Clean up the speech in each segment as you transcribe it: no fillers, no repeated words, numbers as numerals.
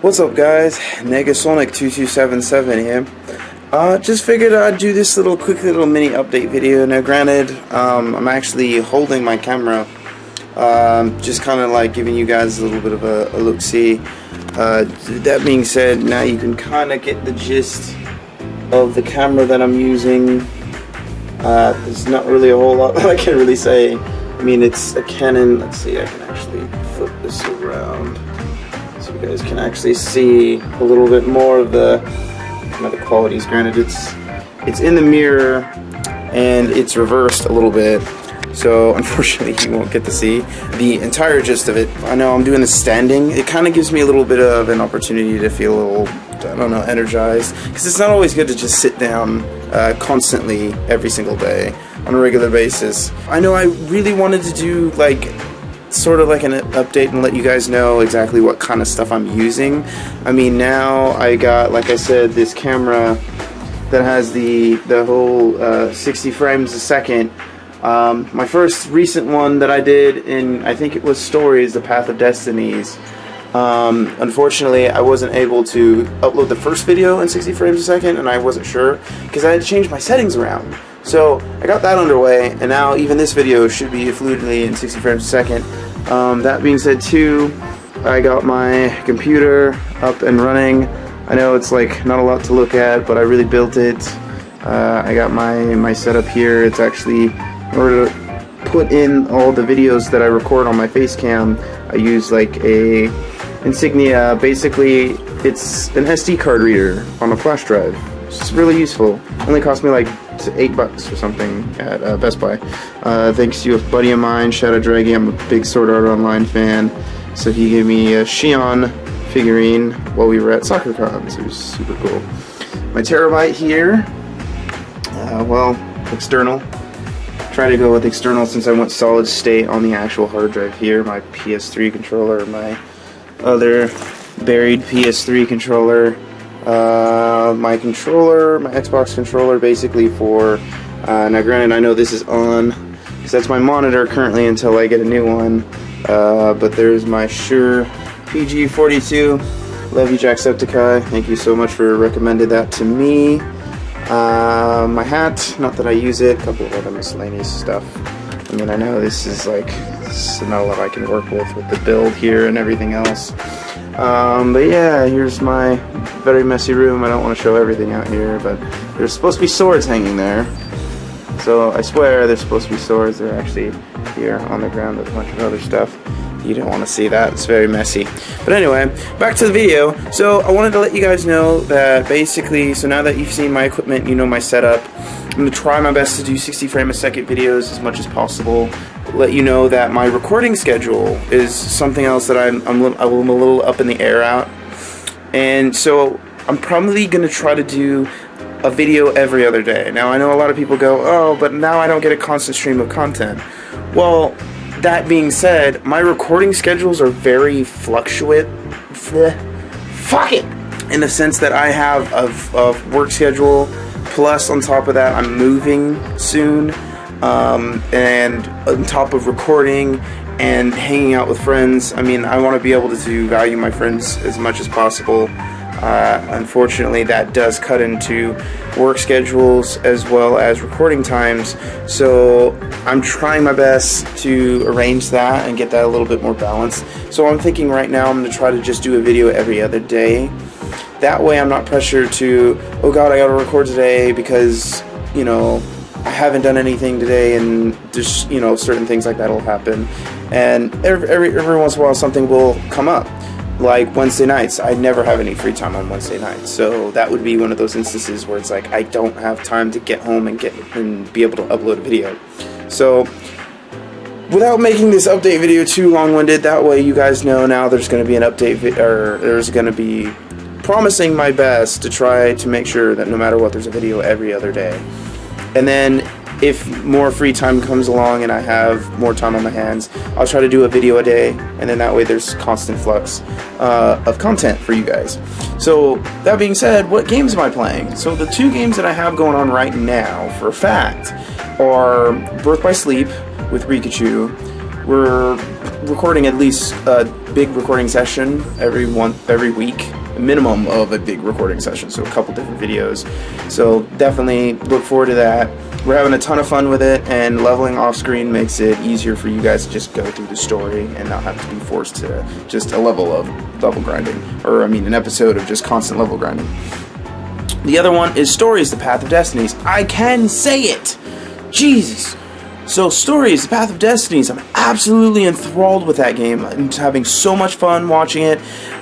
What's up, guys? Negasonic2277 here. Just figured I'd do this quick little mini update video. Now granted, I'm actually holding my camera, just kind of like giving you guys a little bit of a look-see. That being said, now you can kind of get the gist of the camera that I'm using. There's not really a whole lot that I can really say. I mean, it's a Canon. Let's see, I can actually flip this around so you guys can actually see a little bit more of the qualities. Granted, it's in the mirror and it's reversed a little bit, so unfortunately you won't get to see the entire gist of it. I know I'm doing this standing. It kind of gives me a little bit of an opportunity to feel a little, I don't know, energized, because it's not always good to just sit down constantly every single day on a regular basis. I know I really wanted to do sort of like an update and let you guys know exactly what kind of stuff I'm using. I mean, now I got, like I said, this camera that has the whole 60 frames a second. My first recent one that I did in, I think it was Stories, The Path of Destinies. Unfortunately, I wasn't able to upload the first video in 60 frames a second, and I wasn't sure because I had to change my settings around. So I got that underway, and now even this video should be fluidly in 60 frames a second. That being said too, I got my computer up and running. I know it's not a lot to look at, but I really built it. I got my setup here. It's actually, in order to put in all the videos that I record on my face cam, I use a Insignia. Basically, it's an SD card reader on a flash drive. It's really useful. Only cost me $8 or something at Best Buy. Thanks to a buddy of mine, Shadow Draggy. I'm a big Sword Art Online fan, so he gave me a Shion figurine while we were at SoccerCon, so it was super cool. My Terabyte here, well, external. Try to go with external since I went solid state on the actual hard drive here. My PS3 controller, my other buried PS3 controller, my Xbox controller, basically for, now granted I know this is on, because that's my monitor currently until I get a new one, but there's my Shure PG42, love you Jacksepticeye, thank you so much for recommending that to me. My hat, not that I use it, a couple of other miscellaneous stuff. I mean, I know this is not a lot I can work with the build here and everything else. But yeah, here's my very messy room. I don't want to show everything out here, but there's supposed to be swords hanging there. So I swear there's supposed to be swords. They're actually here on the ground with a bunch of other stuff. You don't want to see that. It's very messy. But anyway, back to the video. So I wanted to let you guys know that basically, so now that you've seen my equipment, you know my setup, I'm going to try my best to do 60 frame a second videos as much as possible. Let you know that my recording schedule is something else that I'm a little up in the air out. And so I'm probably going to try to do a video every other day. Now I know a lot of people go, oh, but now I don't get a constant stream of content. Well, that being said, my recording schedules are very fluctuate. Fuck it! In the sense that I have a work schedule, plus on top of that I'm moving soon, and on top of recording and hanging out with friends. I mean, I want to be able to value my friends as much as possible. Unfortunately, that does cut into work schedules as well as recording times, so I'm trying my best to arrange that and get that a little bit more balanced. So I'm thinking right now I'm going to try to just do a video every other day. That way I'm not pressured to, oh god, I gotta record today because, you know, I haven't done anything today, and just, you know, certain things like that will happen. And every once in a while something will come up. Like Wednesday nights, I never have any free time on Wednesday nights, so that would be one of those instances where it's I don't have time to get home and be able to upload a video. So without making this update video too long-winded, that way you guys know now there's going to be an update or there's going to be promising my best to try to make sure that no matter what, there's a video every other day. And then if more free time comes along and I have more time on my hands, I'll try to do a video a day, and then that way there's constant flux of content for you guys. So that being said, what games am I playing? So the two games that I have going on right now for a fact are Birth by Sleep with Rikachu, we're recording at least a big recording session every week, a minimum of a big recording session, so a couple different videos. So definitely look forward to that. We're having a ton of fun with it, and leveling off screen makes it easier for you guys to just go through the story and not have to be forced to just a level of level grinding, or I mean an episode of just constant level grinding. The other one is Stories, The Path of Destinies. I can say it! Jesus! So Stories, The Path of Destinies, I'm absolutely enthralled with that game. I'm having so much fun watching it,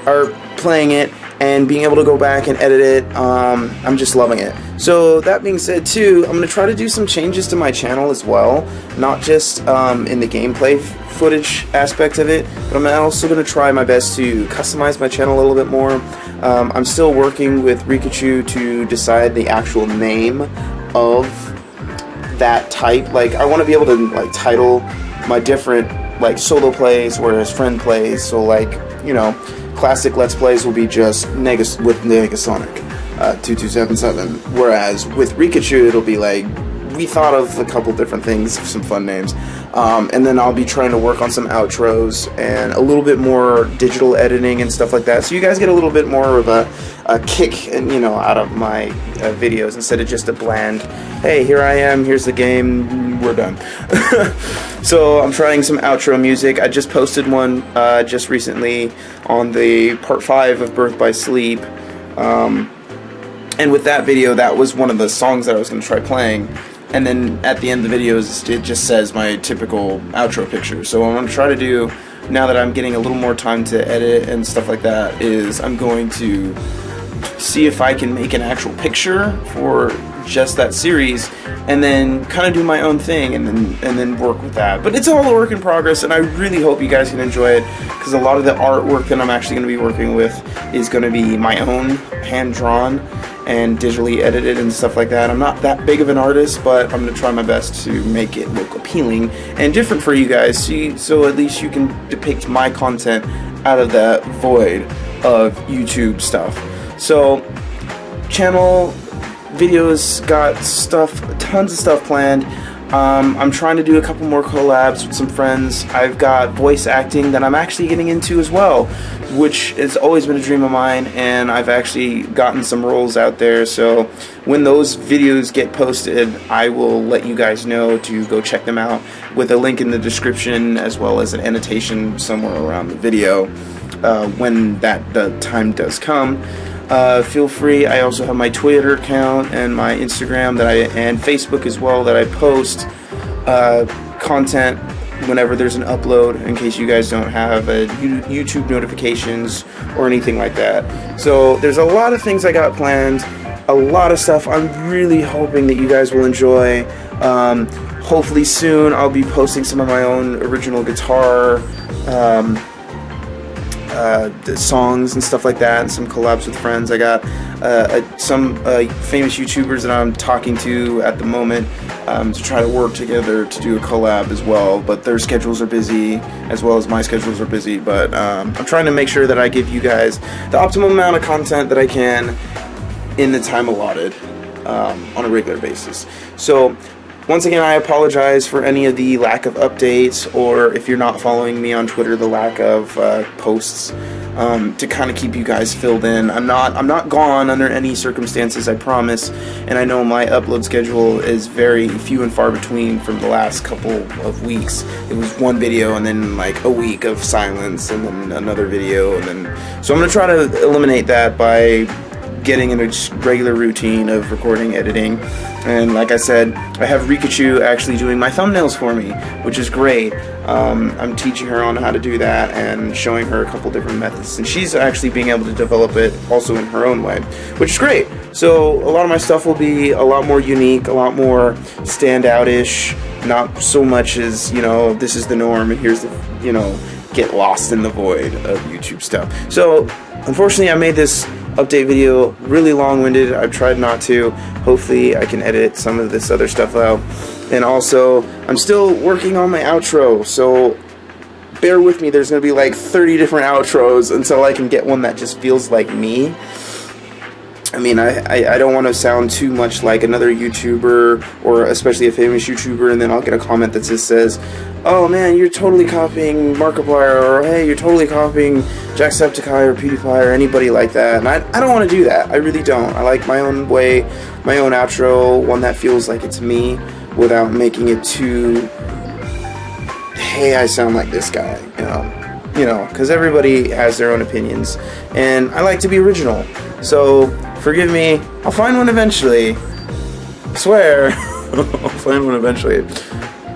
or playing it, and being able to go back and edit it. I'm just loving it. So that being said too, I'm going to try to do some changes to my channel as well, not just in the gameplay footage aspect of it, but I'm also going to try my best to customize my channel a little bit more. I'm still working with Rikachu to decide the actual name of that type. Like, I want to be able to like title my different like solo plays, whereas friend plays, so like, you know, classic Let's Plays will be just with Negasonic 2277, whereas with Rikachu it'll be like, we thought of a couple different things, some fun names, and then I'll be trying to work on some outros and a little bit more digital editing and stuff like that, so you guys get a little bit more of a kick, and you know, out of my videos, instead of just a bland, hey, here I am, here's the game, we're done. So I'm trying some outro music. I just posted one just recently on the part 5 of Birth by Sleep, and with that video, that was one of the songs that I was going to try playing. And then at the end of the videos, it just says my typical outro picture. So what I'm going to try to do, now that I'm getting a little more time to edit and stuff like that, is I'm going to see if I can make an actual picture for just that series, and then kind of do my own thing, and then work with that. But it's all a work in progress, and I really hope you guys can enjoy it, because a lot of the artwork that I'm actually going to be working with is going to be my own, hand-drawn and digitally edited and stuff like that. I'm not that big of an artist, but I'm going to try my best to make it look appealing and different for you guys, so at least you can depict my content out of that void of YouTube stuff. So, channel videos got tons of stuff planned. I'm trying to do a couple more collabs with some friends. I've got voice acting that I'm actually getting into as well, which has always been a dream of mine, and I've actually gotten some roles out there. So when those videos get posted, I will let you guys know to go check them out, with a link in the description as well as an annotation somewhere around the video when the time does come. Feel free. I also have my Twitter account and my Instagram and Facebook as well, that I post content whenever there's an upload, in case you guys don't have YouTube notifications or anything like that. So there's a lot of things I got planned, a lot of stuff I'm really hoping that you guys will enjoy. Hopefully soon I'll be posting some of my own original guitar songs and stuff like that, and some collabs with friends. I got some famous YouTubers that I'm talking to at the moment to try to work together to do a collab as well, but their schedules are busy as well as my schedules are busy, but I'm trying to make sure that I give you guys the optimum amount of content that I can in the time allotted on a regular basis. So once again, I apologize for any of the lack of updates, or if you're not following me on Twitter, the lack of posts, to kind of keep you guys filled in. I'm not gone under any circumstances, I promise, and I know my upload schedule is very few and far between from the last couple of weeks. It was one video and then like a week of silence and then another video, and then so I'm going to try to eliminate that by getting in a regular routine of recording, editing, and like I said, I have Rikachu actually doing my thumbnails for me, which is great. I'm teaching her on how to do that and showing her a couple different methods, and she's actually being able to develop it also in her own way, which is great. So a lot of my stuff will be a lot more unique, a lot more standout-ish, not so much as, you know, this is the norm and here's the, you know, get lost in the void of YouTube stuff. So unfortunately I made this update video really long-winded. I've tried not to. Hopefully I can edit some of this other stuff out. And also, I'm still working on my outro, so bear with me. There's going to be like 30 different outros until I can get one that just feels like me. I mean, I don't want to sound too much like another YouTuber, or especially a famous YouTuber, and then I'll get a comment that just says, oh man, you're totally copying Markiplier, or hey, you're totally copying Jacksepticeye or PewDiePie or anybody like that. And I don't want to do that. I really don't. I like my own way, my own outro, one that feels like it's me without making it too, hey, I sound like this guy, you know, because everybody has their own opinions, and I like to be original. So forgive me, I'll find one eventually. I swear. I'll find one eventually.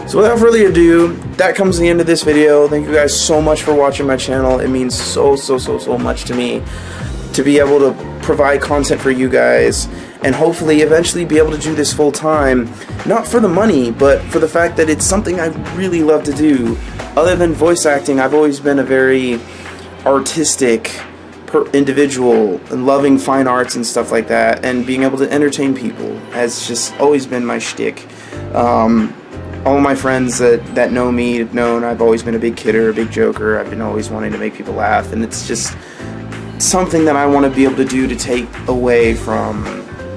So without further ado, that comes to the end of this video. Thank you guys so much for watching my channel. It means so much to me to be able to provide content for you guys, and hopefully eventually be able to do this full time, not for the money, but for the fact that it's something I really love to do. Other than voice acting, I've always been a very artistic individual and loving fine arts and stuff like that, and being able to entertain people has just always been my shtick. All my friends that know me have known I've always been a big kidder, a big joker. I've been always wanting to make people laugh, and it's just something that I want to be able to do to take away from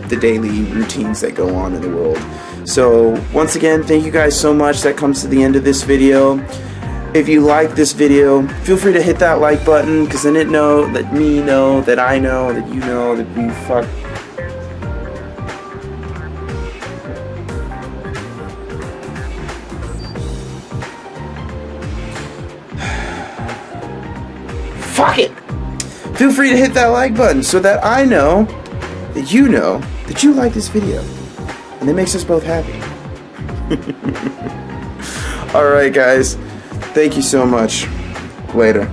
the daily routines that go on in the world. So once again, thank you guys so much. That comes to the end of this video. If you like this video, feel free to hit that like button, because then it let me know that I know that you know that we fuck. Fuck it! Feel free to hit that like button so that I know that you like this video, and it makes us both happy. Alright guys, thank you so much. Later.